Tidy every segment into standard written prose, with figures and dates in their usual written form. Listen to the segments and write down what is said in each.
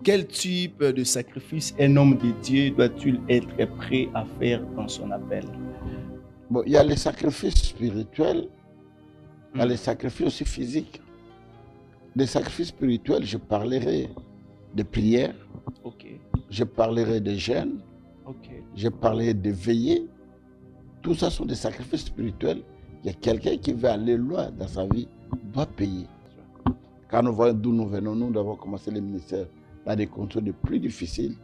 quel type de sacrifice un homme de Dieu doit-il être prêt à faire dans son appel? Bon, il y a les sacrifices spirituels, il y a Hmm. les sacrifices aussi physiques. Des sacrifices spirituels, je parlerai de prière, Ok, je parlerai de jeûne, ok. je parlerai de veiller. Tout ça sont des sacrifices spirituels. Il y a quelqu'un qui veut aller loin dans sa vie, doit payer. Quand nous voyons d'où nous venons, nous avons commencé le ministère dans des conditions de plus difficiles.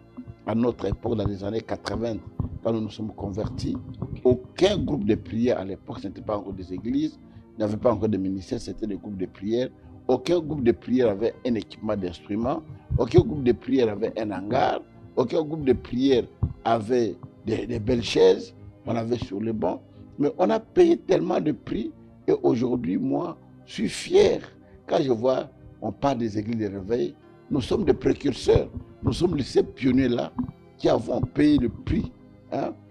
À notre époque, dans les années 80, quand nous nous sommes convertis, aucun groupe de prière à l'époque, ce n'était pas encore des églises, il n'y avait pas encore de ministères, c'était des groupes de prière. Aucun groupe de prière avait un équipement d'instruments, aucun groupe de prière avait un hangar, aucun groupe de prière avait des belles chaises, on avait sur les bancs, mais on a payé tellement de prix et aujourd'hui, moi, je suis fier quand je vois, on parle des églises de réveil, nous sommes des précurseurs, nous sommes ces pionniers-là qui avons payé le prix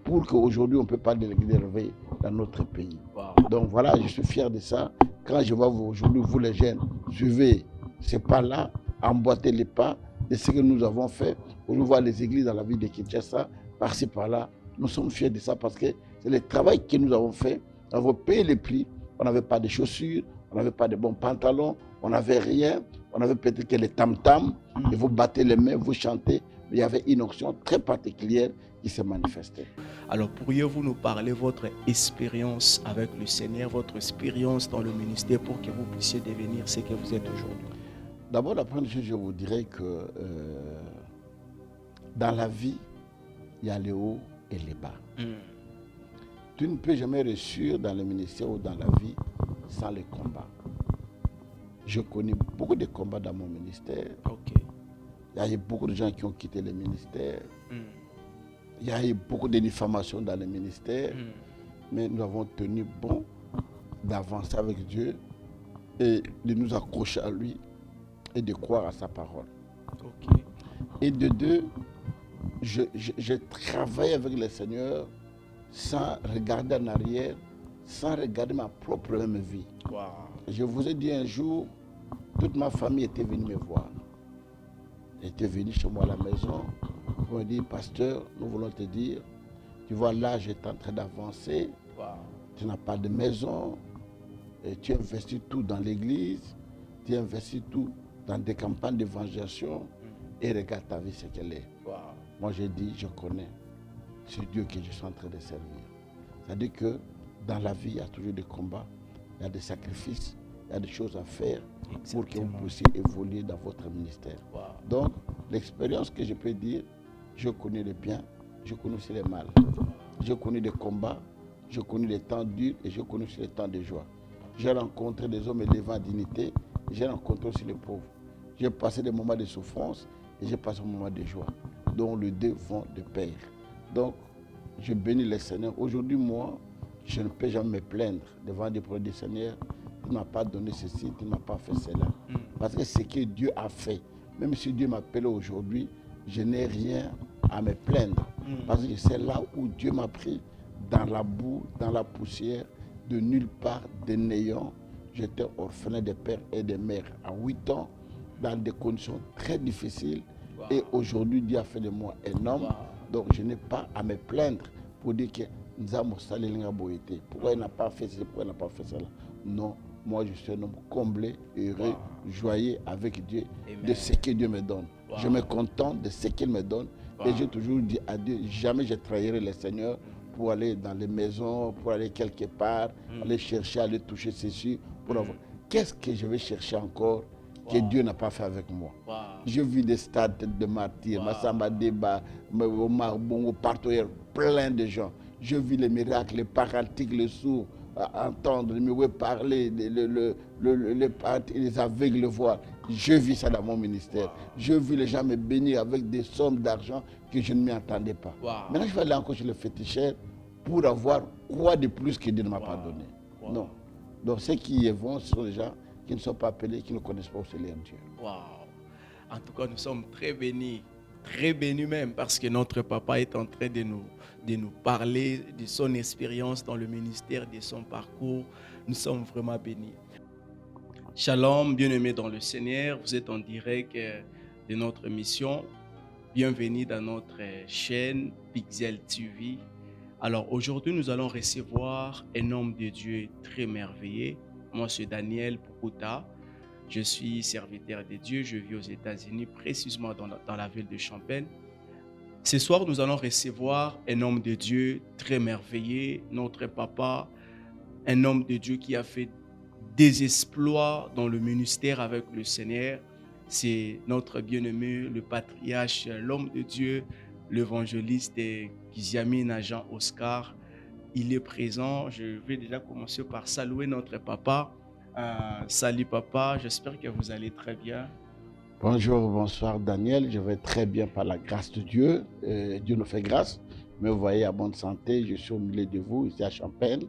pour qu'aujourd'hui on peut parler de l'église de réveil dans notre pays. Wow. Donc voilà, je suis fier de ça. Quand je vois aujourd'hui, vous les jeunes, suivez ces pas-là, emboîtez les pas de ce que nous avons fait. Aujourd'hui, on voit les églises dans la ville de Kinshasa, par-ci, par-là. Nous sommes fiers de ça parce que c'est le travail que nous avons fait. Nous avons payé le prix. On n'avait pas de chaussures, on n'avait pas de bons pantalons, on n'avait rien. On avait peut-être que les tam-tams, et vous battez les mains, vous chantez. Mais il y avait une onction très particulière qui s'est manifestée. Alors, pourriez-vous nous parler de votre expérience avec le Seigneur, votre expérience dans le ministère pour que vous puissiez devenir ce que vous êtes aujourd'hui? D'abord, la première chose, je vous dirais que dans la vie, il y a les hauts et les bas. Tu ne peux jamais réussir dans le ministère ou dans la vie sans les combats. Je connais beaucoup de combats dans mon ministère. Ok. Il y a eu beaucoup de gens qui ont quitté le ministère. Il y a eu beaucoup de diffamations dans le ministère. Mais nous avons tenu bon d'avancer avec Dieu et de nous accrocher à lui et de croire à sa parole. Ok. Et de deux, je travaille avec le Seigneur sans regarder en arrière, sans regarder ma propre même vie. Wow. Je vous ai dit un jour, toute ma famille était venue me voir. Elle était venue chez moi à la maison. Ils m'ont dit, pasteur, nous voulons te dire, tu vois, là, j'étais en train d'avancer. Wow. Tu n'as pas de maison. Et tu investis tout dans l'église. Tu investis tout dans des campagnes d'évangélisation. Et regarde ta vie, ce qu'elle est. Wow. Moi, j'ai dit, je connais. C'est Dieu que je suis en train de servir. C'est-à-dire que dans la vie, il y a toujours des combats, il y a des sacrifices, il y a des choses à faire. Exactement. Pour que vous puissiez évoluer dans votre ministère. Wow. Donc, l'expérience que je peux dire, je connais le bien, je connais aussi le mal. Je connais des combats, je connais les temps durs et je connais aussi les temps de joie. J'ai rencontré des hommes élevés en dignité, j'ai rencontré aussi les pauvres. J'ai passé des moments de souffrance et j'ai passé des moments de joie, dont les deux vont de pair. Donc, je bénis le Seigneur. Aujourd'hui, moi, je ne peux jamais me plaindre devant des produits du Seigneur. Tu ne m'as pas donné ceci, tu ne m'as pas fait cela. Parce que ce que Dieu a fait, même si Dieu m'appelle aujourd'hui, je n'ai rien à me plaindre. Parce que c'est là où Dieu m'a pris, dans la boue, dans la poussière, de nulle part, de néant. J'étais orphelin de père et de mère à 8 ans, dans des conditions très difficiles. Wow. Et aujourd'hui, Dieu a fait de moi un homme. Wow. Donc je n'ai pas à me plaindre pour dire que pourquoi il n'a pas fait ceci, pourquoi il n'a pas fait cela. Non, moi je suis un homme comblé, heureux, joyeux avec Dieu. Amen. De ce que Dieu me donne. Wow. Je me contente de ce qu'il me donne. Wow. Et j'ai toujours dit à Dieu, jamais je trahirai le Seigneur pour aller dans les maisons, pour aller quelque part, aller chercher, aller toucher ceci. Pour avoir... Qu'est-ce que je vais chercher encore que Dieu n'a pas fait avec moi? Je vis des stades de martyrs, Massamba Deba, Marbongo, partout, plein de gens. Je vis les miracles, les paralytiques, les sourds, entendre, les muets parler, les aveugles voir. Je vis ça dans mon ministère. Je vis les gens me bénir avec des sommes d'argent que je ne m'y attendais pas. Maintenant, je vais aller encore chez le féticheur pour avoir quoi de plus que Dieu ne m'a pas donné. Non. Donc, ceux qui y vont, ce sont des gens qui ne sont pas appelés, qui ne connaissent pas aussi Dieu. Wow. En tout cas, nous sommes très bénis même, parce que notre papa est en train de nous parler de son expérience dans le ministère, de son parcours. Nous sommes vraiment bénis. Shalom, bien-aimés dans le Seigneur. Vous êtes en direct de notre mission. Bienvenue dans notre chaîne Pixel TV. Alors aujourd'hui, nous allons recevoir un homme de Dieu très merveilleux. Moi, c'est Daniel Pukuta. Je suis serviteur de Dieu. Je vis aux États-Unis, précisément dans la ville de Champaign. Ce soir, nous allons recevoir un homme de Dieu très merveilleux, notre papa, un homme de Dieu qui a fait des exploits dans le ministère avec le Seigneur. C'est notre bien-aimé, le patriarche, l'homme de Dieu, l'évangéliste Kiziamine Jean Oscar. Il est présent. Je vais déjà commencer par saluer notre papa. Salut papa, j'espère que vous allez très bien. Bonjour, bonsoir Daniel, je vais très bien par la grâce de Dieu. Dieu nous fait grâce. Me voyez à bonne santé, je suis au milieu de vous ici à Champaign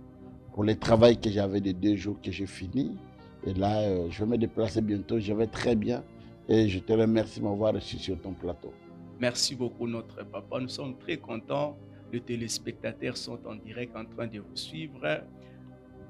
pour le travail que j'avais de 2 jours que j'ai fini. Et là, je vais me déplacer bientôt, je vais très bien et je te remercie de m'avoir reçu sur ton plateau. Merci beaucoup notre papa, nous sommes très contents. Les téléspectateurs sont en direct en train de vous suivre.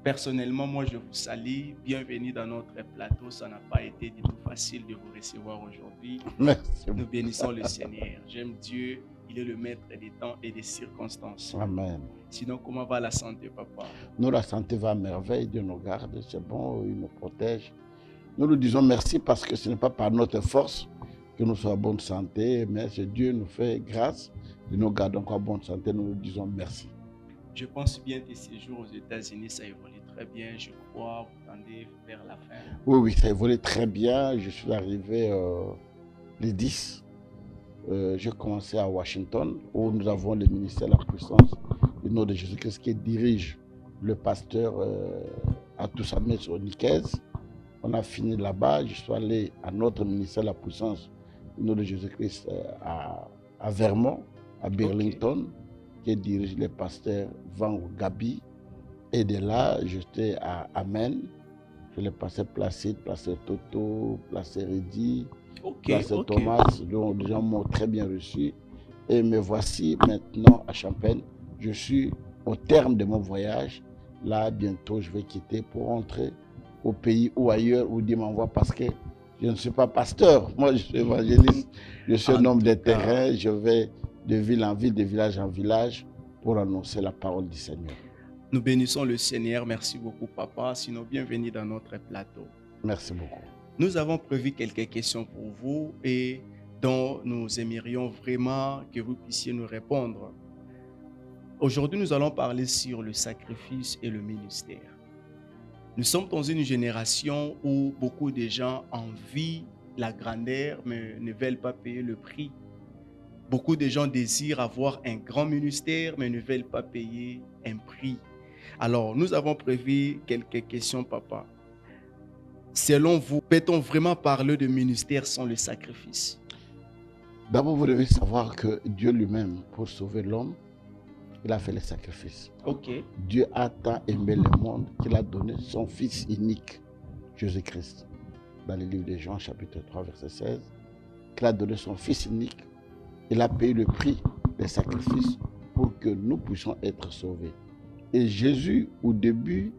Personnellement, moi, je vous salue. Bienvenue dans notre plateau. Ça n'a pas été du tout facile de vous recevoir aujourd'hui. Merci. Nous bénissons le Seigneur. J'aime Dieu. Il est le maître des temps et des circonstances. Amen. Sinon, comment va la santé, papa? Nous, la santé va à merveille. Dieu nous garde. C'est bon, il nous protège. Nous nous disons merci parce que ce n'est pas par notre force que nous sommes en bonne santé, mais c'est Dieu nous fait grâce de nous garder encore en bonne santé. Nous nous disons merci. Je pense bien que ces jours aux États-Unis, ça évolue très bien. Je crois, vous tendez vers la fin. Oui, ça évolue très bien. Je suis arrivé les 10. J'ai commencé à Washington, où nous avons le ministère de la puissance du nom de Jésus-Christ qui dirige le pasteur à Toussaint au Nicaise. On a fini là-bas. Je suis allé à notre ministère de la puissance du nom de Jésus-Christ à Vermont, à Burlington. Okay. Qui dirige le pasteur Van Gabi. Et de là, j'étais à Amen. Je l'ai passé Placide, placé Toto, placé Reddy, placé Thomas. Donc, les gens m'ont très bien reçu. Et me voici maintenant à Champaign. Je suis au terme de mon voyage. Là, bientôt, je vais quitter pour rentrer au pays ou ailleurs où Dieu m'envoie parce que je ne suis pas pasteur. Moi, je suis évangéliste. Je suis un homme de terrain. Je vais de ville en ville, de village en village, pour annoncer la parole du Seigneur. Nous bénissons le Seigneur. Merci beaucoup, papa. Sinon, bienvenue dans notre plateau. Merci beaucoup. Nous avons prévu quelques questions pour vous et dont nous aimerions vraiment que vous puissiez nous répondre. Aujourd'hui, nous allons parler sur le sacrifice et le ministère. Nous sommes dans une génération où beaucoup de gens envient la grandeur, mais ne veulent pas payer le prix. Beaucoup de gens désirent avoir un grand ministère, mais ne veulent pas payer un prix. Alors, nous avons prévu quelques questions, papa. Selon vous, peut-on vraiment parler de ministère sans le sacrifice? D'abord, vous devez savoir que Dieu lui-même, pour sauver l'homme, il a fait le sacrifice. Okay. Dieu a tant aimé le monde qu'il a donné son Fils unique, Jésus-Christ. Dans le livre de Jean, chapitre 3, verset 16, qu'il a donné son Fils unique. Il a payé le prix des sacrifices pour que nous puissions être sauvés. Et Jésus, au début,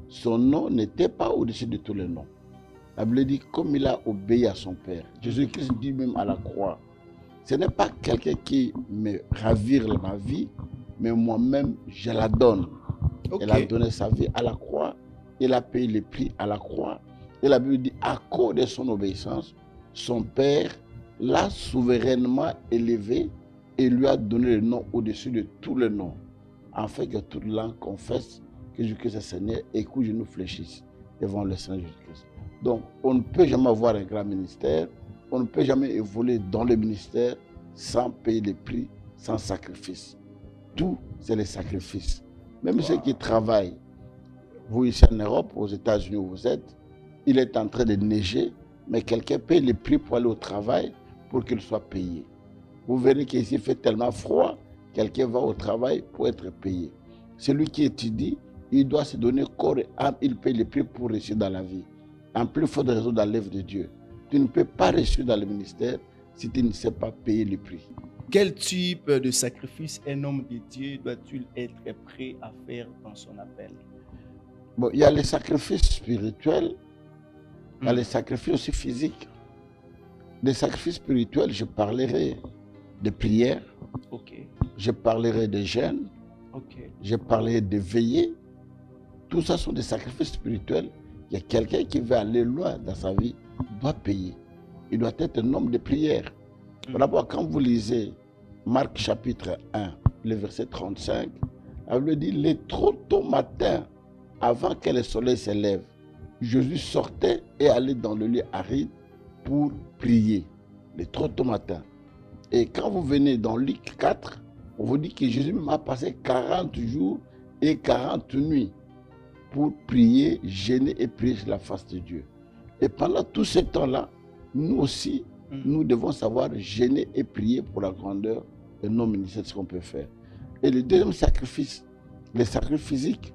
son nom n'était pas au-dessus de tous les noms. La Bible dit, comme il a obéi à son Père, Jésus-Christ dit même à la croix, ce n'est pas quelqu'un qui me ravire ma vie, mais moi-même, je la donne. Okay. Il a donné sa vie à la croix, il a payé le prix à la croix. Et la Bible dit, à cause de son obéissance, son Père l'a souverainement élevé et lui a donné le nom au-dessus de tous les noms, afin que toute langue confesse que Jésus-Christ est Seigneur et que nous fléchissent devant le Seigneur Jésus-Christ. Donc, on ne peut jamais avoir un grand ministère, on ne peut jamais évoluer dans le ministère sans payer le prix, sans sacrifice. Tout, c'est le sacrifice. Même ceux qui travaillent, vous ici en Europe, aux États-Unis où vous êtes, il est en train de neiger, mais quelqu'un paye le prix pour aller au travail pour qu'il soit payé. Vous verrez qu'ici il fait tellement froid, quelqu'un va au travail pour être payé. Celui qui étudie, il doit se donner corps et âme, il paye le prix pour réussir dans la vie. En plus forte raison dans l'œuvre de Dieu. Tu ne peux pas réussir dans le ministère si tu ne sais pas payer le prix. Quel type de sacrifice un homme de Dieu doit-il être prêt à faire dans son appel? Bon, il y a les sacrifices spirituels, il y a les sacrifices aussi physiques. Des sacrifices spirituels, je parlerai de prières, Ok. je parlerai de jeûne, Ok. je parlerai de veillée. Tout ça sont des sacrifices spirituels. Il y a quelqu'un qui veut aller loin dans sa vie, doit payer. Il doit être un homme de prière. Voilà pourquoi quand vous lisez Marc chapitre 1, le verset 35, elle lui dit, les trop tôt matin, avant que le soleil se lève, Jésus sortait et allait dans le lieu aride pour prier. Les trop tôt matin. Et quand vous venez dans Luc 4, on vous dit que Jésus a passé 40 jours et 40 nuits pour prier, jeûner et prier sur la face de Dieu. Et pendant tout ce temps-là, nous aussi, nous devons savoir jeûner et prier pour la grandeur de nos ministères, ce qu'on peut faire. Et le deuxième sacrifice, le sacrifice physique,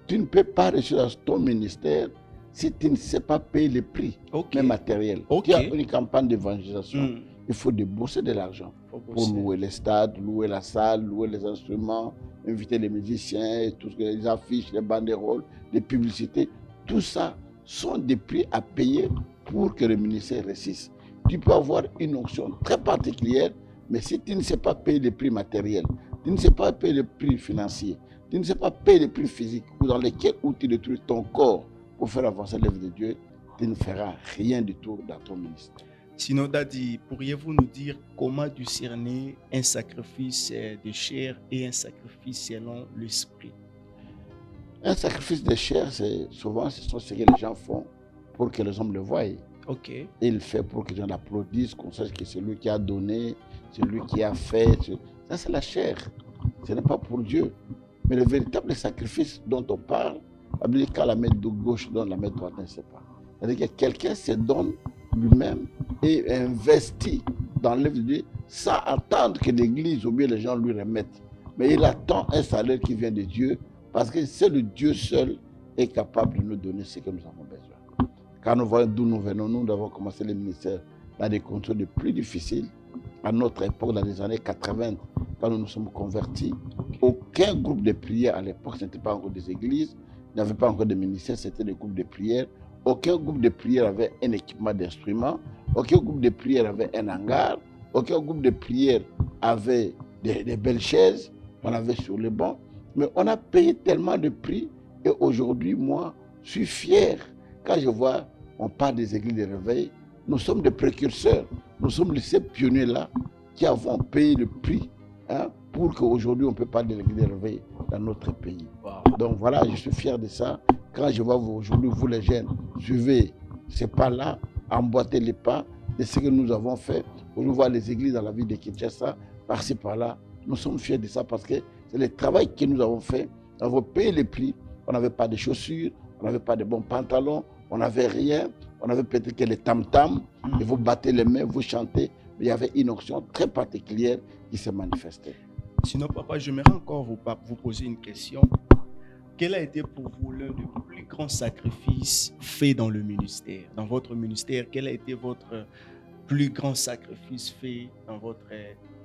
tu ne peux pas réussir dans ton ministère si tu ne sais pas payer le prix, même matériel. Tu as une campagne d'évangélisation, il faut débourser de l'argent pour louer les stades, louer la salle, louer les instruments, inviter les musiciens, et tout ce que les affiches, les banderoles, les publicités. Tout ça sont des prix à payer pour que le ministère réussisse. Tu peux avoir une onction très particulière, mais si tu ne sais pas payer les prix matériels, tu ne sais pas payer les prix financiers, tu ne sais pas payer les prix physiques, ou dans lesquels tu détruis ton corps pour faire avancer l'œuvre de Dieu, tu ne feras rien du tout dans ton ministère. Sinon, Daddy, pourriez-vous nous dire comment discerner un sacrifice de chair et un sacrifice selon l'esprit? Un sacrifice de chair, souvent, ce sont ce que les gens font pour que les hommes le voient. Ok. Et il fait pour que les gens l'applaudissent, qu'on sache que c'est lui qui a donné, c'est lui qui a fait. Ça, c'est la chair. Ce n'est pas pour Dieu. Mais le véritable sacrifice dont on parle, la Bible dit quand la main de gauche donne, la main droite ne sait pas. C'est-à-dire que quelqu'un se donne lui-même et investit dans l'œuvre de Dieu sans attendre que l'Église ou bien les gens lui remettent. Mais il attend un salaire qui vient de Dieu parce que c'est le Dieu seul est capable de nous donner ce que nous avons besoin. Quand nous voyons d'où nous venons, nous avons commencé le ministère dans des conditions de plus difficiles. À notre époque, dans les années 80, quand nous nous sommes convertis, aucun groupe de prière à l'époque, ce n'était pas encore des églises, il n'y avait pas encore de ministères, c'était des groupes de prière. Aucun groupe de prière avait un équipement d'instruments, aucun groupe de prière avait un hangar, aucun groupe de prière avait des belles chaises, on avait sur les bancs, mais on a payé tellement de prix et aujourd'hui, moi, je suis fier. Quand je vois, on parle des églises de réveil, nous sommes des précurseurs, nous sommes ces pionniers-là qui avons payé le prix pour qu'aujourd'hui on peut parler de l'église de réveil dans notre pays. Wow. Donc voilà, je suis fier de ça. Quand je vois aujourd'hui, vous les jeunes, suivez ces pas-là, emboîtez les pas de ce que nous avons fait. Aujourd'hui, on voit les églises dans la ville de Kinshasa, par-ci, par-là. Nous sommes fiers de ça parce que c'est le travail que nous avons fait. Nous avons payé les prix. On n'avait pas de chaussures, on n'avait pas de bons pantalons, on n'avait rien. On avait peut-être que les tam-tams, et vous battez les mains, vous chantez. Mais il y avait une onction très particulière qui s'est manifestée. Sinon, papa, j'aimerais encore vous poser une question. Quel a été pour vous l'un des plus grands sacrifices faits dans le ministère? Dans votre ministère, quel a été votre plus grand sacrifice fait dans votre...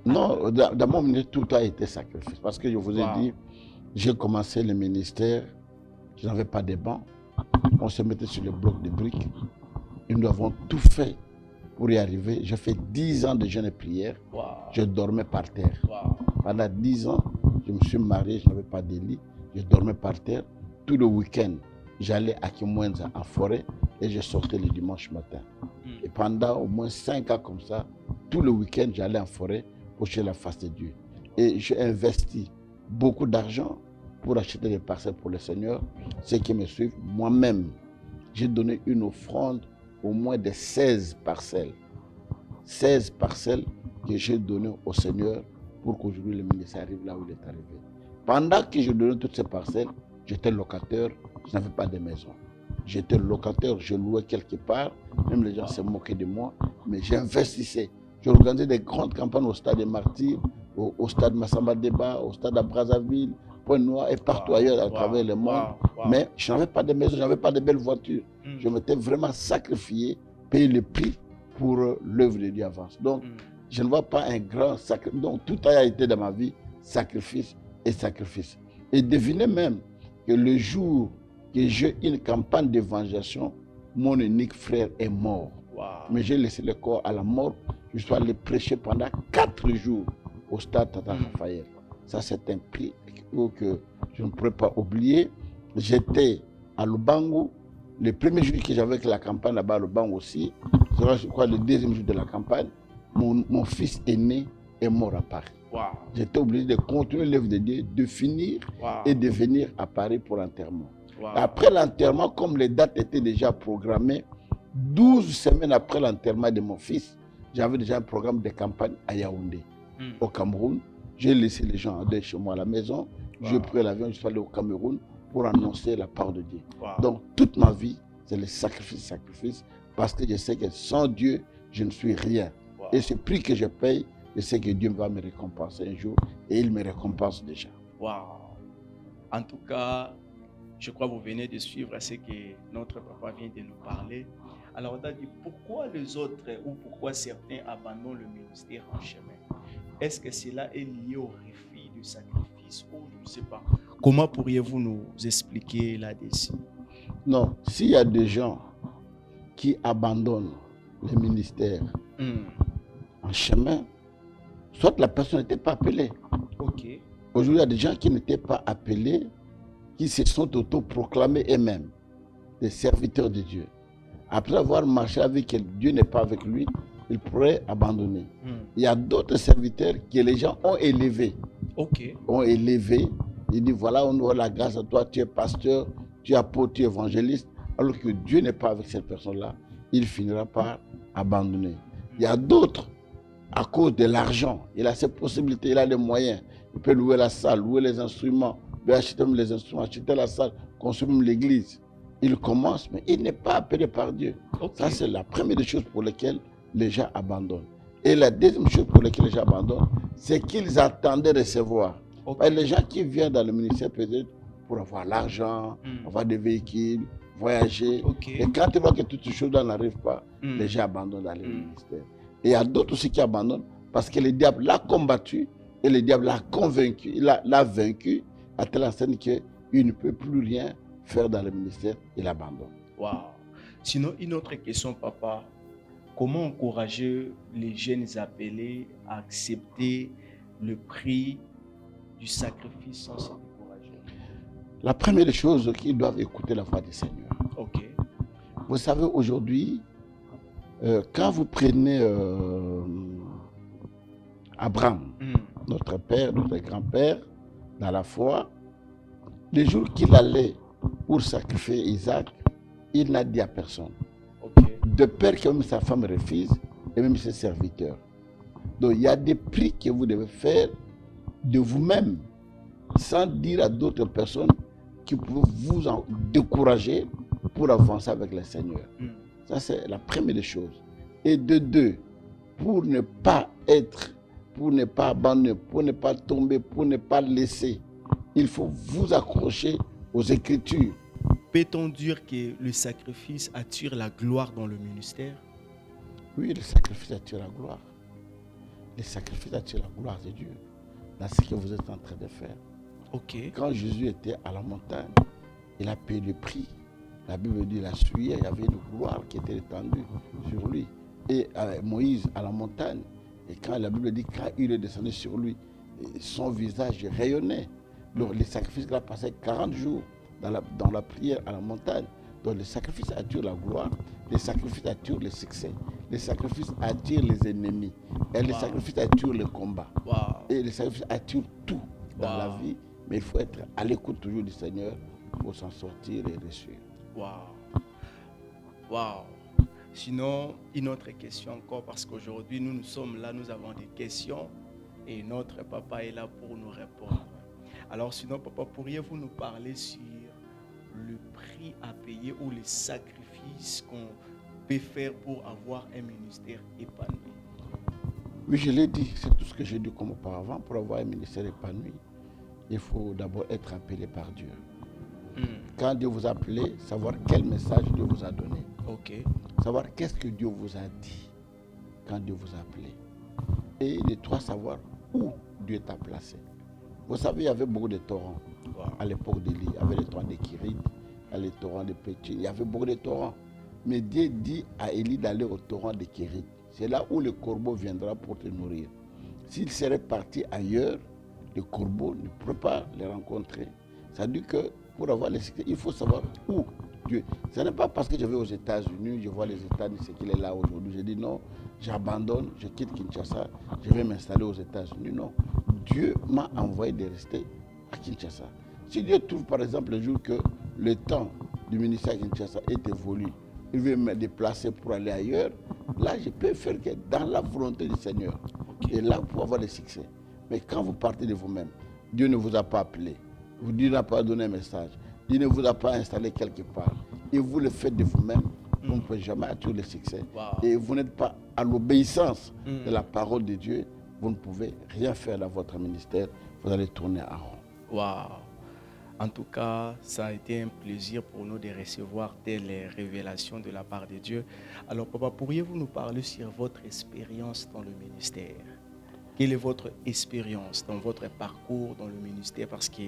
Non, dans mon ministère, tout a été sacrifice. Parce que je vous ai dit, j'ai commencé le ministère, je n'avais pas de banc. On se mettait sur le bloc de briques. Et nous avons tout fait pour y arriver. J'ai fait 10 ans de jeûne et prière. Wow. Je dormais par terre. Wow. Pendant 10 ans, je me suis marié, je n'avais pas de lit. Je dormais par terre. Tout le week-end, j'allais à Kimwenza en forêt et je sortais le dimanche matin. Et pendant au moins 5 ans comme ça, tout le week-end, j'allais en forêt pour chercher la face de Dieu. Et j'ai investi beaucoup d'argent pour acheter des parcelles pour le Seigneur. Ceux qui me suivent, moi-même, j'ai donné une offrande au moins de 16 parcelles. 16 parcelles que j'ai données au Seigneur pour qu'aujourd'hui le ministère arrive là où il est arrivé. Pendant que je donnais toutes ces parcelles, j'étais locataire, je n'avais pas de maison. J'étais locataire, je louais quelque part, même les gens se moquaient de moi, mais j'investissais. J'organisais des grandes campagnes au stade des Martyrs, au stade Massamba Débat, au stade à Brazzaville, Pointe-Noire et partout ailleurs à travers le monde. Mais je n'avais pas de maison, je n'avais pas de belles voitures. Je m'étais vraiment sacrifié, payé le prix pour l'œuvre de Dieu avance. Donc, je ne vois pas un grand sacrifice. Donc, tout a été dans ma vie, sacrifice et sacrifice. Et devinez même que le jour que j'ai une campagne d'évangélisation, mon unique frère est mort. Wow. Wow. Mais j'ai laissé le corps à la mort. Je suis allé prêcher pendant 4 jours au stade Tata Raphaël. Ça, c'est un prix que je ne pourrais pas oublier. J'étais à Lubango. Le premier jour que j'avais la campagne là-bas à Lubango aussi, je crois le deuxième jour de la campagne, mon fils aîné est mort à Paris. Wow. J'étais obligé de continuer l'œuvre de Dieu, de finir et de venir à Paris pour l'enterrement. Wow. Après l'enterrement, comme les dates étaient déjà programmées, 12 semaines après l'enterrement de mon fils, j'avais déjà un programme de campagne à Yaoundé, au Cameroun. J'ai laissé les gens aller chez moi à la maison. J'ai pris l'avion, je suis allé au Cameroun pour annoncer la part de Dieu. Donc, toute ma vie, c'est le sacrifice, parce que je sais que sans Dieu, je ne suis rien. Et ce prix que je paye, je sais que Dieu va me récompenser un jour, et il me récompense déjà. Wow. En tout cas, je crois que vous venez de suivre ce que notre papa vient de nous parler. Alors, on a dit pourquoi les autres ou pourquoi certains abandonnent le ministère en chemin. Est-ce que cela est lié au refus du sacrifice ou je ne sais pas. Comment pourriez-vous nous expliquer là-dessus? Non, s'il y a des gens qui abandonnent le ministère en chemin, soit la personne n'était pas appelée. Ok. Aujourd'hui, il y a des gens qui n'étaient pas appelés, qui se sont autoproclamés eux-mêmes des serviteurs de Dieu. Après avoir marché avec que Dieu n'est pas avec lui, il pourrait abandonner. Il y a d'autres serviteurs que les gens ont élevés. Ok. Ont élevé. Ils disent voilà, on doit la grâce à toi, tu es pasteur, tu es apôtre, tu es évangéliste. Alors que Dieu n'est pas avec cette personne-là, il finira par abandonner. Il y a d'autres, à cause de l'argent, il a ses possibilités, il a les moyens. Il peut louer la salle, louer les instruments, il peut acheter même les instruments, acheter la salle, construire même l'église. Il commence, mais il n'est pas appelé par Dieu. Okay. Ça, c'est la première des choses pour lesquelles les gens abandonnent. Et la deuxième chose pour laquelle les gens abandonnent, c'est qu'ils attendaient recevoir. Okay. Les gens qui viennent dans le ministère peut-être pour avoir l'argent, avoir des véhicules, voyager. Okay. Et quand ils voient que toutes ces choses-là n'arrivent pas, les gens abandonnent dans le ministère. Et il y a d'autres aussi qui abandonnent parce que le diable l'a combattu et le diable l'a convaincu, l'a vaincu à telle enseigne qu'il ne peut plus rien faire dans le ministère, il abandonne. Wow. Sinon, une autre question, papa. Comment encourager les jeunes appelés à accepter le prix du sacrifice sans se décourager? La première des choses, qu'ils doivent écouter la voix du Seigneur. Ok. Vous savez, aujourd'hui, quand vous prenez Abraham, notre père, notre grand-père, dans la foi, les jours qu'il allait pour sacrifier Isaac, il n'a dit à personne. Okay. De peur que même sa femme refuse et même ses serviteurs. Donc il y a des prix que vous devez faire de vous-même sans dire à d'autres personnes qui peuvent vous en décourager pour avancer avec le Seigneur. Ça, c'est la première des choses. Et de deux, pour ne pas être, pour ne pas abandonner, pour ne pas tomber, pour ne pas laisser, il faut vous accrocher aux Écritures. Peut-on dire que le sacrifice attire la gloire dans le ministère? Oui, le sacrifice attire la gloire. Le sacrifice attire la gloire de Dieu dans ce que vous êtes en train de faire. Okay. Quand Jésus était à la montagne, il a payé le prix. La Bible dit, il a suivi, il y avait une gloire qui était étendue sur lui. Et Moïse à la montagne, et quand la Bible dit, quand il est descendu sur lui, son visage rayonnait. Donc le sacrifice qu'il a passé 40 jours dans la prière à la montagne. Donc le sacrifice attire la gloire, le sacrifice attire le succès, le sacrifice attire les ennemis, et le sacrifice attire le combat. Et le sacrifice attire tout dans la vie, mais il faut être à l'écoute toujours du Seigneur pour s'en sortir et réussir. Wow. Sinon, une autre question encore, parce qu'aujourd'hui nous sommes là, nous avons des questions et notre papa est là pour nous répondre. Alors sinon, papa, pourriez-vous nous parler sur le prix à payer ou les sacrifices qu'on peut faire pour avoir un ministère épanoui? Oui, je l'ai dit, c'est tout ce que j'ai dit comme auparavant. Pour avoir un ministère épanoui, il faut d'abord être appelé par Dieu. Quand Dieu vous a appelé, savoir quel message Dieu vous a donné. Okay. Savoir qu'est-ce que Dieu vous a dit quand Dieu vous a appelé. Et de toi, savoir où Dieu t'a placé. Vous savez, il y avait beaucoup de torrents à l'époque d'Élie. Il y avait les torrents de Kérit, il y avait les torrents de Pétine, il y avait beaucoup de torrents. Mais Dieu dit à Élie d'aller au torrent de Kérit. C'est là où le corbeau viendra pour te nourrir. S'il serait parti ailleurs, le corbeau ne pourrait pas les rencontrer. Ça dit que pour avoir les succès, il faut savoir où Dieu. Ce n'est pas parce que je vais aux États-Unis, je vois les États-Unis, c'est qu'il est là aujourd'hui. Je dis non, j'abandonne, je quitte Kinshasa, je vais m'installer aux États-Unis. Non, Dieu m'a envoyé de rester à Kinshasa. Si Dieu trouve par exemple le jour que le temps du ministère à Kinshasa est évolué, il veut me déplacer pour aller ailleurs, là je peux faire que dans la volonté du Seigneur. Et là pour avoir le succès. Mais quand vous partez de vous-même, Dieu ne vous a pas appelé, Dieu n'a pas donné un message, Dieu ne vous a pas installé quelque part. Et vous le faites de vous-même, vous ne pouvez jamais atteindre le succès. Wow. Et vous n'êtes pas à l'obéissance de la parole de Dieu, vous ne pouvez rien faire dans votre ministère, vous allez tourner en rond. Waouh! En tout cas, ça a été un plaisir pour nous de recevoir telles révélations de la part de Dieu. Alors, papa, pourriez-vous nous parler sur votre expérience dans le ministère? Quelle est votre expérience dans votre parcours dans le ministère? Parce que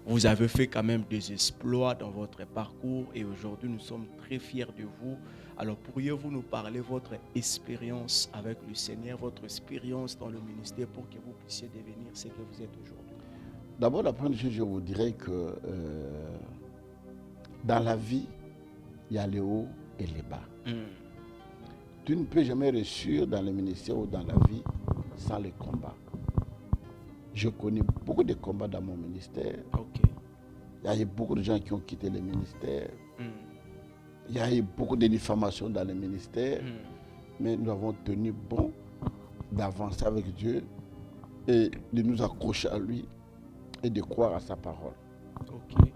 vous avez fait quand même des exploits dans votre parcours et aujourd'hui, nous sommes très fiers de vous. Alors, pourriez-vous nous parler de votre expérience avec le Seigneur, votre expérience dans le ministère pour que vous puissiez devenir ce que vous êtes aujourd'hui? D'abord, la première chose, je vous dirais que dans la vie, il y a les hauts et les bas. Tu ne peux jamais réussir dans le ministère ou dans la vie sans les combats. Je connais beaucoup de combats dans mon ministère. Ok. Il y a eu beaucoup de gens qui ont quitté le ministère. Il y a eu beaucoup de diffamations dans le ministère. Mais nous avons tenu bon d'avancer avec Dieu et de nous accrocher à lui et de croire à sa parole. Ok.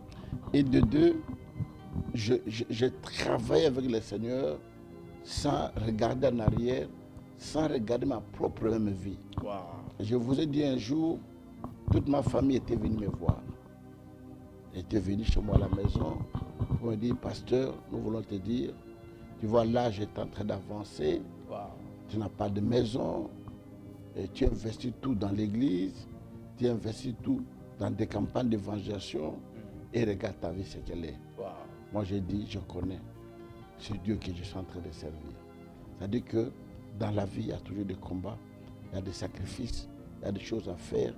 Et de deux, je travaille avec le Seigneur sans regarder en arrière, sans regarder ma propre même vie. Wow. Je vous ai dit un jour, toute ma famille était venue me voir. Elle était venue chez moi à la maison. Ils m'ont dit, pasteur, nous voulons te dire, tu vois, là, j'étais en train d'avancer. Wow. Tu n'as pas de maison. Et tu investis tout dans l'église. Tu investis tout dans des campagnes d'évangélisation. Et regarde ta vie, ce qu'elle est. Wow. Moi, j'ai dit, je connais ce Dieu que je suis en train de servir. C'est-à-dire que dans la vie, il y a toujours des combats, il y a des sacrifices, il y a des choses à faire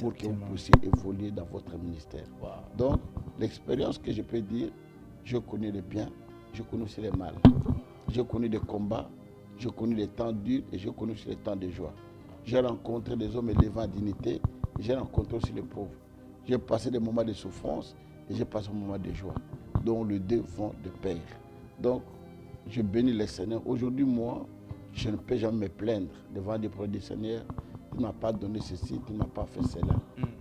pour que vous puissiez évoluer dans votre ministère. Wow. Donc, l'expérience que je peux dire, je connais les biens, je connais aussi les mal. Je connais des combats, je connais les temps durs et je connais aussi les temps de joie. J'ai rencontré des hommes élevés en dignité, j'ai rencontré aussi les pauvres. J'ai passé des moments de souffrance et j'ai passé des moments de joie, dont les deux vont de pair. Donc, je bénis le Seigneur. Aujourd'hui, moi, je ne peux jamais me plaindre devant des produits du Seigneur. Tu ne m'as pas donné ceci, tu ne m'as pas fait cela.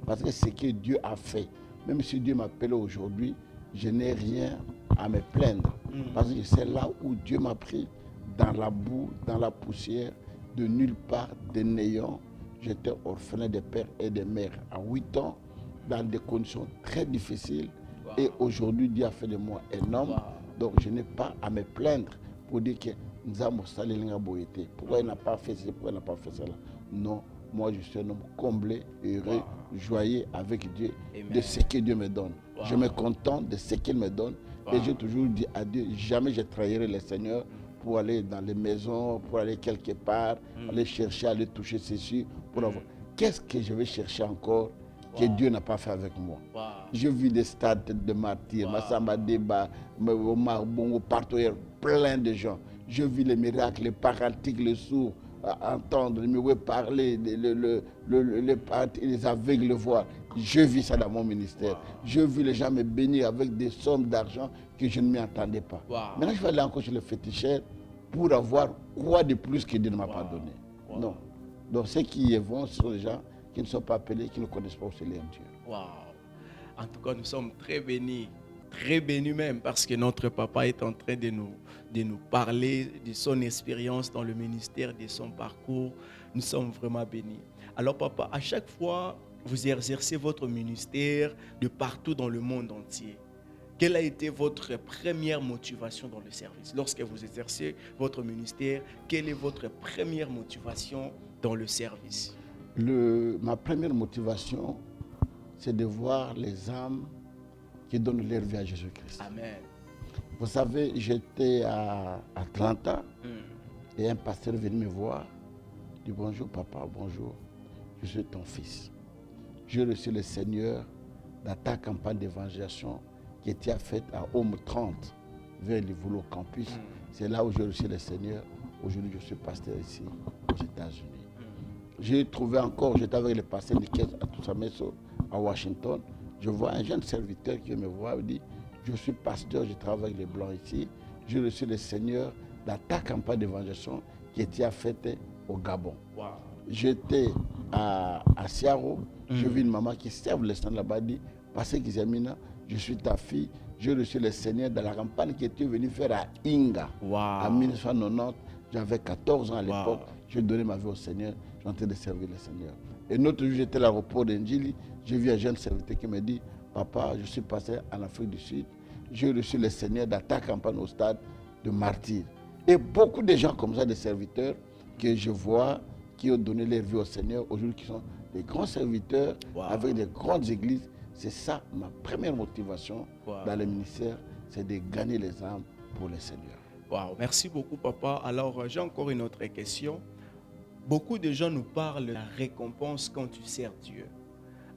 Parce que c'est ce que Dieu a fait. Même si Dieu m'appelle aujourd'hui, je n'ai rien à me plaindre. Parce que c'est là où Dieu m'a pris, dans la boue, dans la poussière, de nulle part, de néant. J'étais orphelin de père et de mère à 8 ans, dans des conditions très difficiles. Wow. Et aujourd'hui, Dieu a fait de moi un homme. Wow. Donc je n'ai pas à me plaindre pour dire que pourquoi il n'a pas fait ceci, pourquoi il n'a pas fait cela. Non, moi je suis un homme comblé, heureux, joyeux avec Dieu. Amen. De ce que Dieu me donne. Wow. Je me contente de ce qu'il me donne. Wow. Et j'ai toujours dit à Dieu, jamais je trahirai le Seigneur pour aller dans les maisons, pour aller quelque part, aller chercher, aller toucher ceci. Pour avoir... Qu'est-ce que je vais chercher encore que Dieu n'a pas fait avec moi? Je vis des stades de martyrs, Massamba Deba, Marbongo, partout, plein de gens. Je vis les miracles, les paralytiques, les sourds, entendre, me parler, les aveugles voir. Je vis ça dans mon ministère. Je vis les gens me bénir avec des sommes d'argent que je ne m'y attendais pas. Maintenant, je vais aller encore chez le féticheur pour avoir quoi de plus que Dieu ne m'a pas donné. Non. Donc, ceux qui y vont, ce sont les gens qui ne sont pas appelés, qui ne connaissent pas aussi leur Dieu. Wow. En tout cas, nous sommes très bénis même, parce que notre papa est en train de nous parler de son expérience dans le ministère, de son parcours. Nous sommes vraiment bénis. Alors papa, à chaque fois, vous exercez votre ministère de partout dans le monde entier. Quelle a été votre première motivation dans le service? Lorsque vous exercez votre ministère, quelle est votre première motivation dans le service? Ma première motivation, c'est de voir les âmes qui donnent leur vie à Jésus-Christ. Amen. Vous savez, j'étais à Atlanta et un pasteur est venu me voir. Il dit bonjour papa, bonjour, je suis ton fils. J'ai reçu le Seigneur dans ta campagne d'évangélisation qui était faite à Home 30 vers le Vouloir Campus. C'est là où j'ai reçu le Seigneur. Aujourd'hui, je suis pasteur ici aux États-Unis. J'ai trouvé encore, j'étais avec le pasteur Nikel à Toussameso à Washington. Je vois un jeune serviteur qui me voit et dit je suis pasteur, je travaille avec les Blancs ici. J'ai reçu le Seigneur dans ta campagne d'évangélisation qui était faite au Gabon. Wow. J'étais à Siaro, j'ai vu une maman qui serve le Seigneur là-bas, dit Pasteur Gizamina, je suis ta fille, j'ai reçu le Seigneur dans la campagne qui était venu faire à Inga. Wow. En 1990, j'avais 14 ans à l'époque, Wow. j'ai donné ma vie au Seigneur, j'ai en train de servir le Seigneur. Et l'autre jour, j'étais à l'aéroport d'Indjili, j'ai vu un jeune serviteur qui me dit Papa, je suis passé en Afrique du Sud, j'ai reçu le Seigneur dans ta campagne au stade de martyr. Et beaucoup de gens comme ça, des serviteurs que je vois, qui ont donné leur vie au Seigneur, aujourd'hui qui sont des grands serviteurs avec des grandes églises. C'est ça ma première motivation dans le ministère, c'est de gagner les âmes pour le Seigneur. Wow, merci beaucoup papa. Alors j'ai encore une autre question. Beaucoup de gens nous parlent de la récompense quand tu sers Dieu.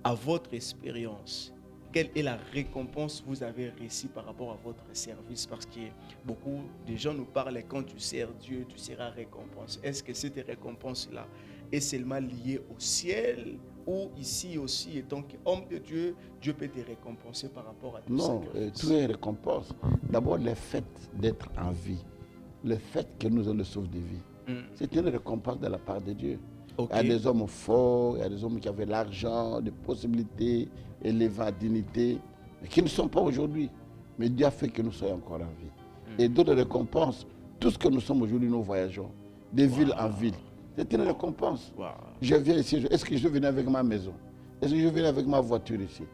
À votre expérience, quelle est la récompense que vous avez reçue par rapport à votre service? Parce que beaucoup de gens nous parlent quand tu sers Dieu, tu seras récompensé. Est-ce que cette récompense-là est seulement liée au ciel ou ici aussi, étant qu'homme de Dieu, Dieu peut te récompenser par rapport à tout ça? Non, tout est récompense. D'abord, le fait d'être en vie, le fait que nous avons le sauve de vie, c'est une récompense de la part de Dieu. Okay. Il y a des hommes forts, il y a des hommes qui avaient l'argent, des possibilités, élevées à dignité, mais qui ne sont pas aujourd'hui. Mais Dieu a fait que nous soyons encore en vie. Et d'autres récompenses, tout ce que nous sommes aujourd'hui, nous voyageons, de ville en ville. C'est une récompense. Je viens ici, est-ce que je viens avec ma maison? Est-ce que je viens avec ma voiture ici?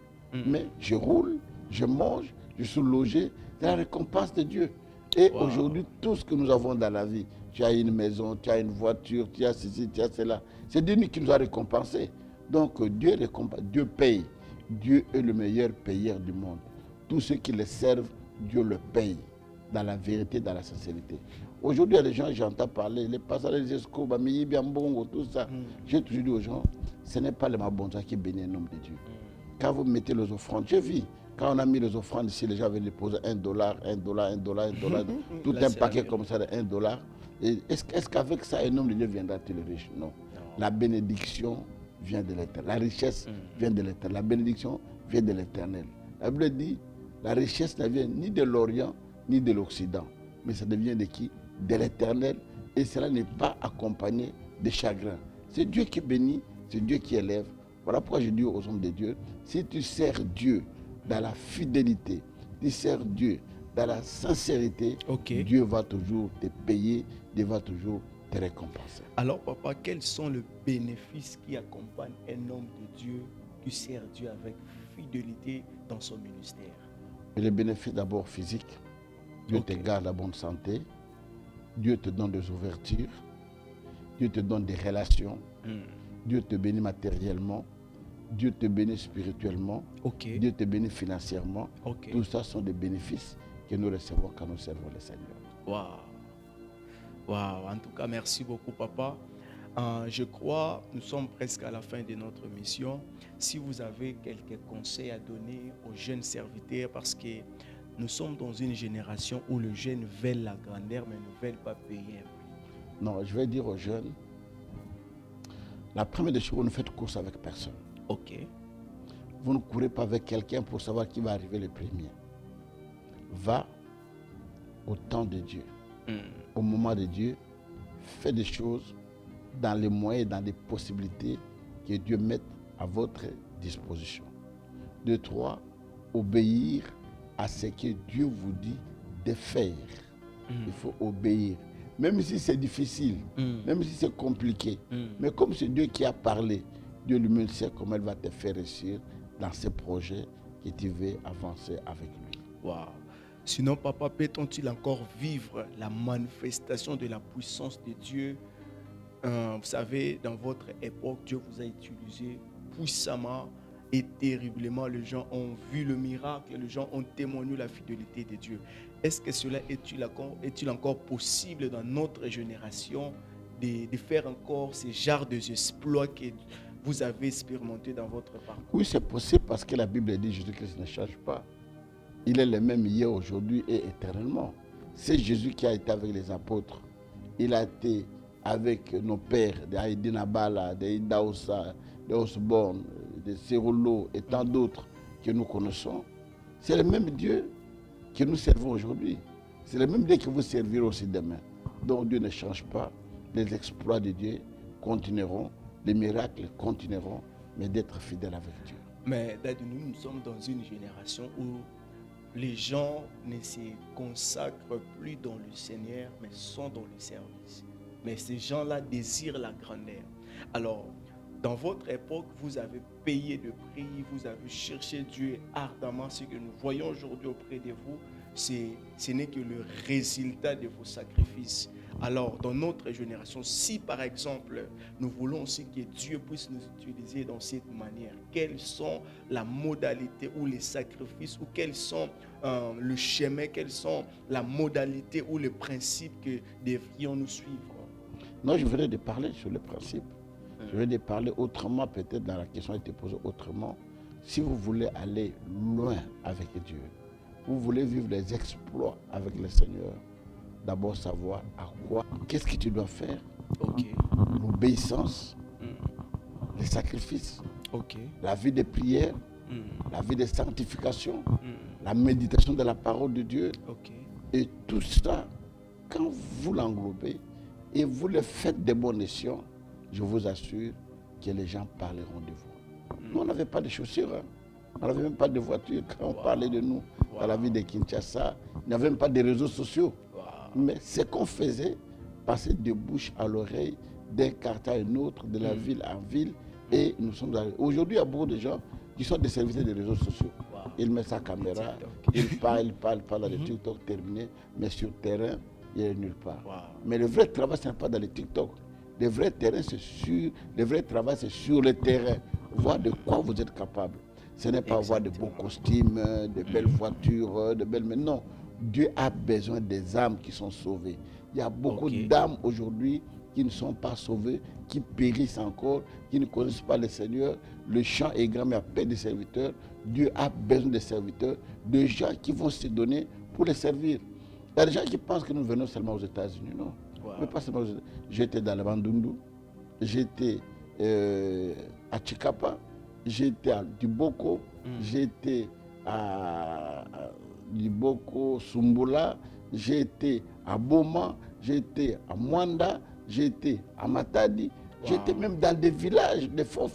Mais je roule, je mange, je suis logé, c'est la récompense de Dieu. Et aujourd'hui, tout ce que nous avons dans la vie, tu as une maison, tu as une voiture, tu as ceci, tu as cela. C'est Dieu qui nous a récompensés. Donc Dieu récompense, Dieu paye. Dieu est le meilleur payeur du monde. Tous ceux qui le servent, Dieu le paye. Dans la vérité, dans la sincérité. Aujourd'hui, il y a des gens, j'entends parler, les passants, les escrocs, tout ça. J'ai toujours dit aux gens, ce n'est pas le mabonza qui bénit un homme de Dieu. Quand vous mettez les offrandes, je vis. Quand on a mis les offrandes ici, les gens avaient déposé $1, $1, tout un paquet comme ça de $1. Est-ce qu'avec ça, un homme de Dieu viendra-t-il riche? Non. La bénédiction vient de l'Éternel. La richesse vient de l'Éternel. La bénédiction vient de l'Éternel. La Bible dit, la richesse ne vient ni de l'Orient, ni de l'Occident. Mais ça devient de qui? De l'Éternel. Et cela n'est pas accompagné de chagrin. C'est Dieu qui bénit, c'est Dieu qui élève. Voilà pourquoi je dis aux hommes de Dieu, si tu sers Dieu dans la fidélité, tu sers Dieu dans la sincérité, Dieu va toujours te payer, Dieu va toujours te récompenser. Alors papa, quels sont les bénéfices qui accompagnent un homme de Dieu qui sert Dieu avec fidélité dans son ministère? Et les bénéfices d'abord physiques. Dieu te garde la bonne santé, Dieu te donne des ouvertures, Dieu te donne des relations, Dieu te bénit matériellement, Dieu te bénit spirituellement, Dieu te bénit financièrement. Tout ça sont des bénéfices que nous recevons quand nous servons le Seigneur. Wow. En tout cas, merci beaucoup, papa. Je crois, nous sommes presque à la fin de notre mission. Si vous avez quelques conseils à donner aux jeunes serviteurs, parce que nous sommes dans une génération où les jeunes veulent la grandeur, mais ne veulent pas payer un prix. Non, je vais dire aux jeunes, la première des choses, vous ne faites course avec personne. Vous ne courez pas avec quelqu'un pour savoir qui va arriver le premier. Va au temps de Dieu. Au moment de Dieu, fais des choses dans les moyens, dans les possibilités que Dieu mette à votre disposition. 2, 3, obéir à ce que Dieu vous dit de faire. Il faut obéir. Même si c'est difficile, même si c'est compliqué. Mais comme c'est Dieu qui a parlé, Dieu lui-même sait comment il va te faire réussir dans ce projet que tu veux avancer avec lui. Wow. Sinon, papa, peut-on-il encore vivre la manifestation de la puissance de Dieu? Vous savez, dans votre époque, Dieu vous a utilisé puissamment et terriblement, les gens ont vu le miracle, les gens ont témoigné la fidélité de Dieu. Est-ce que cela est-il encore possible dans notre génération de faire encore ce genre d'exploits que vous avez expérimenté dans votre parcours? Oui, c'est possible parce que la Bible dit que Jésus-Christ ne change pas. Il est le même hier, aujourd'hui et éternellement. C'est Jésus qui a été avec les apôtres. Il a été avec nos pères, des Haïdina Bala, des Idaoussa, des Osborne, des Cerullo et tant d'autres que nous connaissons. C'est le même Dieu que nous servons aujourd'hui. C'est le même Dieu que vous servirez aussi demain. Donc Dieu ne change pas. Les exploits de Dieu continueront, les miracles continueront, mais d'être fidèles avec Dieu. Mais Daddy, nous sommes dans une génération où les gens ne se consacrent plus dans le Seigneur, mais sont dans le service. Mais ces gens-là désirent la grandeur. Alors, dans votre époque, vous avez payé de prix, vous avez cherché Dieu ardemment. Ce que nous voyons aujourd'hui auprès de vous, ce n'est que le résultat de vos sacrifices. Alors, dans notre génération, si par exemple, nous voulons aussi que Dieu puisse nous utiliser dans cette manière, quelles sont la modalité ou les sacrifices, ou quels sont le chemin, quelles sont la modalité ou les principes que devrions-nous suivre? Non, je voudrais parler sur le principe. Je vais parler autrement, peut-être dans la question a été posée autrement. Si vous voulez aller loin avec Dieu, vous voulez vivre les exploits avec le Seigneur, d'abord savoir qu'est-ce que tu dois faire, l'obéissance, les sacrifices, la vie de prière, la vie de sanctification, la méditation de la parole de Dieu. Et tout ça, quand vous l'englobez et vous le faites de bon escient, je vous assure que les gens parleront de vous. Nous, on n'avait pas de chaussures, hein. On n'avait même pas de voiture. Quand on parlait de nous dans la ville de Kinshasa, il n'y avait même pas de réseaux sociaux. Mais ce qu'on faisait, passer de bouche à l'oreille, d'un quartier à un autre, de la ville en ville, et nous sommes allés. Aujourd'hui, il y a beaucoup de gens qui sont des serviteurs des réseaux sociaux. Il met sa caméra, il parle dans les TikTok terminé, mais sur le terrain, il est nulle part. Mais le vrai travail, ce n'est pas dans les TikTok. Le vrai terrain, le vrai travail, c'est sur le terrain. Voir de quoi vous êtes capable. Ce n'est pas avoir de beaux costumes, de belles voitures, Mais non, Dieu a besoin des âmes qui sont sauvées. Il y a beaucoup d'âmes aujourd'hui qui ne sont pas sauvées, qui périssent encore, qui ne connaissent pas le Seigneur. Le champ est grand, mais il y a peu de serviteurs. Dieu a besoin de serviteurs, de gens qui vont se donner pour les servir. Il y a des gens qui pensent que nous venons seulement aux États-Unis, non. Mais pas seulement aux États-Unis. J'étais dans le Bandundu, j'étais à Chikapa, j'étais à Diboko, j'étais à Diboko, Sumbula, j'étais à Boma, j'étais à Mwanda, j'étais à Matadi, j'étais même dans des villages, des fonds,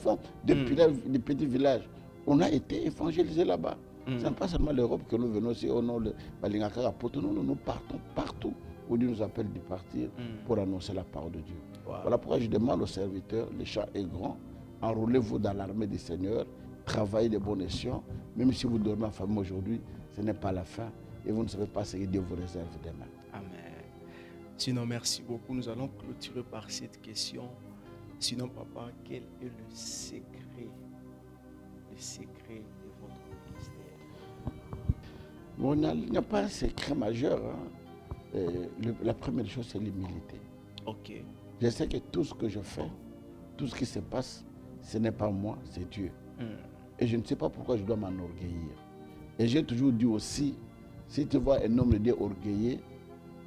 des petits villages. On a été évangélisés là-bas. Ce n'est pas seulement l'Europe que nous venons aussi, non, nous partons partout où Dieu nous appelle de partir pour annoncer la parole de Dieu. Voilà pourquoi je demande aux serviteurs, le champ est grand, enrôlez-vous dans l'armée du Seigneur, travaillez de bon escient, même si vous dormez en famille aujourd'hui, ce n'est pas la fin et vous ne savez pas ce que Dieu vous réserve demain. Amen. Sinon, merci beaucoup. Nous allons clôturer par cette question. Sinon, papa, quel est le secret de votre ministère? Bon, il n'y a pas un secret majeur. Hein. La première chose, c'est l'humilité. Je sais que tout ce que je fais, tout ce qui se passe, ce n'est pas moi, c'est Dieu. Et je ne sais pas pourquoi je dois m'enorgueillir. Et j'ai toujours dit aussi, si tu vois un homme de Dieu orgueilleux,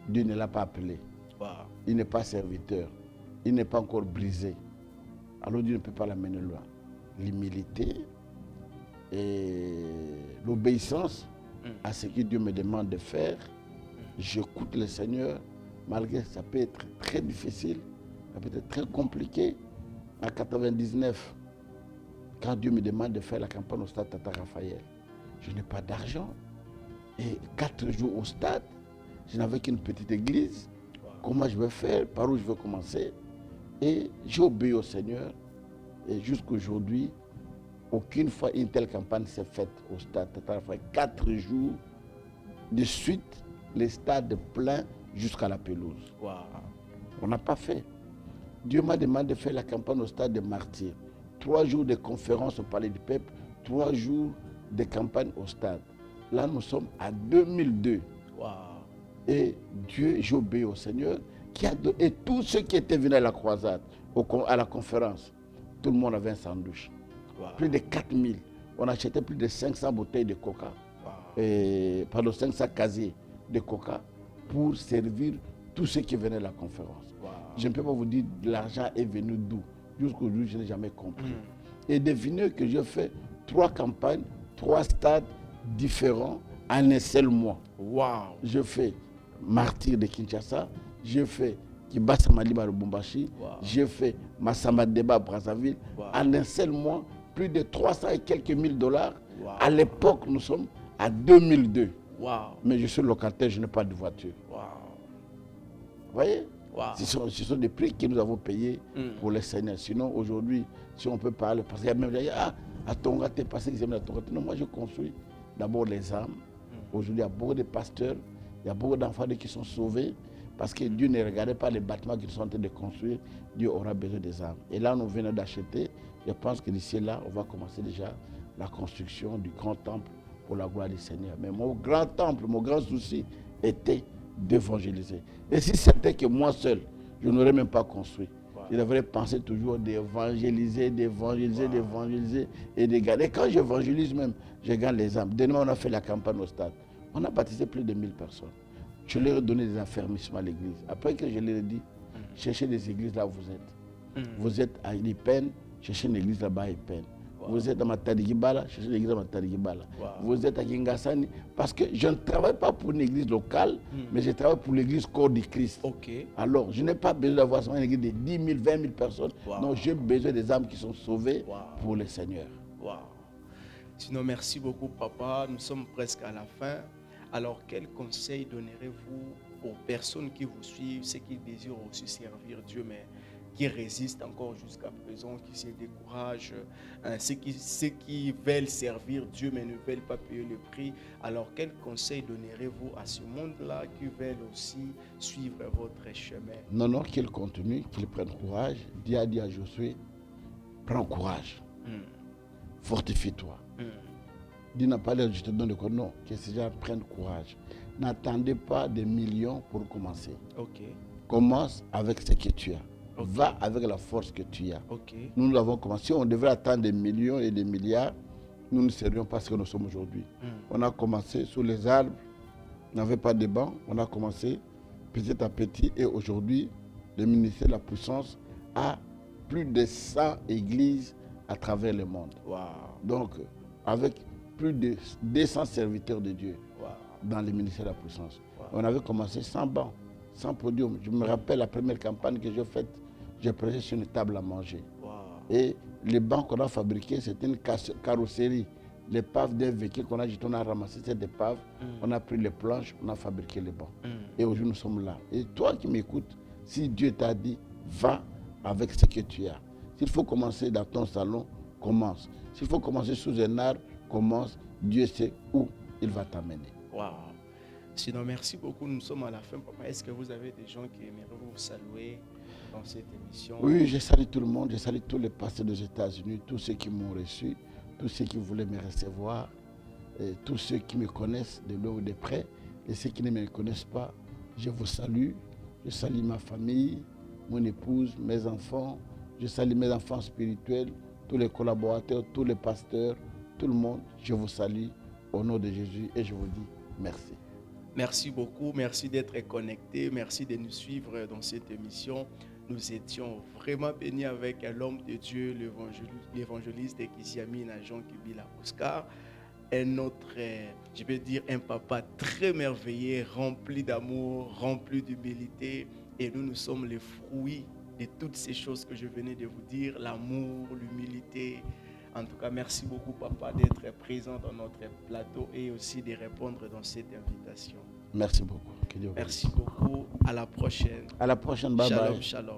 Dieu ne l'a pas appelé. Il n'est pas serviteur. Il n'est pas encore brisé. Alors Dieu ne peut pas l'amener loin. L'humilité et l'obéissance à ce que Dieu me demande de faire. J'écoute le Seigneur, malgré ça peut être très difficile, ça peut être très compliqué. En 99, quand Dieu me demande de faire la campagne au stade Tata Raphaël, je n'ai pas d'argent. Et 4 jours au stade, je n'avais qu'une petite église. Comment je vais faire? Par où je vais commencer? Et j'ai obéi au Seigneur. Et jusqu'aujourd'hui, aucune fois une telle campagne s'est faite au stade Tata Raphaël. 4 jours de suite, les stades pleins jusqu'à la pelouse. On n'a pas fait. Dieu m'a demandé de faire la campagne au stade des Martyrs. 3 jours de conférence au Palais du Peuple, 3 jours de campagne au stade. Là, nous sommes à 2002. Wow. Et Dieu, j'ai obéi au Seigneur, et tous ceux qui étaient venus à la croisade, à la conférence, tout le monde avait un sandwich. Wow. Plus de 4000. On achetait plus de 500 bouteilles de coca. Wow. 500 casiers de coca pour servir tous ceux qui venaient à la conférence. Wow. Je ne peux pas vous dire l'argent est venu d'où. Jusqu'aujourd'hui, je n'ai jamais compris. Et devinez que j'ai fait 3 campagnes, 3 stades différents en un seul mois. Wow. Je fais Martyr de Kinshasa, je fais Kibasa Maliba de Lubumbashi, wow. Je fais Massamba Deba à Brazzaville. Wow. En un seul mois, plus de 300 et quelques mille dollars. Wow. À l'époque, nous sommes à 2002. Wow. Mais je suis locataire, je n'ai pas de voiture. Wow. Vous voyez? Wow. Ce sont des prix que nous avons payés pour les Seigneurs. Sinon, aujourd'hui, si on peut parler, parce qu'il y a même des gens, à Tonga, t'es passé qu'ils aiment la Tonga. Non, moi, je construis d'abord les âmes. Aujourd'hui, il y a beaucoup de pasteurs, il y a beaucoup d'enfants qui sont sauvés parce que Dieu ne regardait pas les bâtiments qu'ils sont en train de construire. Dieu aura besoin des âmes. Et là, nous venons d'acheter. Je pense que d'ici là, on va commencer déjà la construction du grand temple pour la gloire du Seigneur. Mais mon grand temple, mon grand souci était d'évangéliser. Et si c'était que moi seul, je n'aurais même pas construit. Je devrais penser toujours d'évangéliser, d'évangéliser et de gagner. Et quand j'évangélise même, je gagne les âmes. Demain, on a fait la campagne au stade. On a baptisé plus de 1000 personnes. Je leur ai donné des affermissements à l'église. Après que je leur ai dit, cherchez des églises là où vous êtes. Vous êtes à Ilipen, cherchez une église là-bas à Ilipen. Vous êtes à Matadi-Gibala, cherchez une église à Matadi-Gibala. Vous êtes à Kingasani. Parce que je ne travaille pas pour une église locale, mais je travaille pour l'église corps du Christ. Okay. Alors, je n'ai pas besoin d'avoir une église de 10 000, 20 000 personnes. Non, j'ai besoin des âmes qui sont sauvées pour le Seigneur. Wow. Sinon, merci beaucoup, papa. Nous sommes presque à la fin. Alors, quel conseil donnerez-vous aux personnes qui vous suivent, ceux qui désirent aussi servir Dieu, mais qui résistent encore jusqu'à présent, qui se découragent, ceux qui veulent servir Dieu, mais ne veulent pas payer le prix? Alors, quel conseil donnerez-vous à ce monde-là qui veulent aussi suivre votre chemin? Non, qu'ils continuent, qu'ils prennent courage. Dis à Josué, prends courage. Fortifie-toi. Dis n'a pas l'air, je te donne le corps. Non, que ces gens prennent courage. N'attendez pas des millions pour commencer. Okay. Commence avec ce que tu as. Okay. Va avec la force que tu as. Okay. Nous avons commencé, on devrait attendre des millions et des milliards. Nous ne serions pas ce que nous sommes aujourd'hui. On a commencé sous les arbres, on n'avait pas de bancs. On a commencé petit à petit et aujourd'hui, le ministère de la Puissance a plus de 100 églises à travers le monde. Wow. Donc, avec plus de 200 serviteurs de Dieu dans le ministère de la Puissance. Wow. On avait commencé sans banc, sans podium. Je me rappelle la première campagne que j'ai faite, j'ai prêché sur une table à manger. Wow. Et les bancs qu'on a fabriqués, c'était une carrosserie. L'épave d'un véhicule qu'on a jeté, on a ramassé cette épave, on a pris les planches, on a fabriqué les bancs. Et aujourd'hui, nous sommes là. Et toi qui m'écoutes, si Dieu t'a dit, va avec ce que tu as. S'il faut commencer dans ton salon, commence. S'il faut commencer sous un arbre, commence. Dieu sait où il va t'amener. Wow. Sinon, merci beaucoup. Nous sommes à la fin, papa. Est-ce que vous avez des gens qui aimeraient vous saluer dans cette émission? Oui, je salue tout le monde. Je salue tous les pasteurs des États-Unis, tous ceux qui m'ont reçu, tous ceux qui voulaient me recevoir, et tous ceux qui me connaissent de loin ou de près, et ceux qui ne me connaissent pas. Je vous salue. Je salue ma famille, mon épouse, mes enfants. Je salue mes enfants spirituels, tous les collaborateurs, tous les pasteurs, tout le monde. Je vous salue au nom de Jésus et je vous dis merci. Merci beaucoup, merci d'être connecté, merci de nous suivre dans cette émission. Nous étions vraiment bénis avec l'homme de Dieu, l'évangéliste Kisiamina Jean Kibila Oscar. Un autre, je vais dire, un papa très merveilleux, rempli d'amour, rempli d'humilité. Et nous sommes les fruits de toutes ces choses que je venais de vous dire, l'amour, l'humilité. En tout cas, merci beaucoup, papa, d'être présent dans notre plateau et aussi de répondre dans cette invitation. Merci beaucoup. Merci beaucoup. À la prochaine. À la prochaine. Bye bye. Shalom.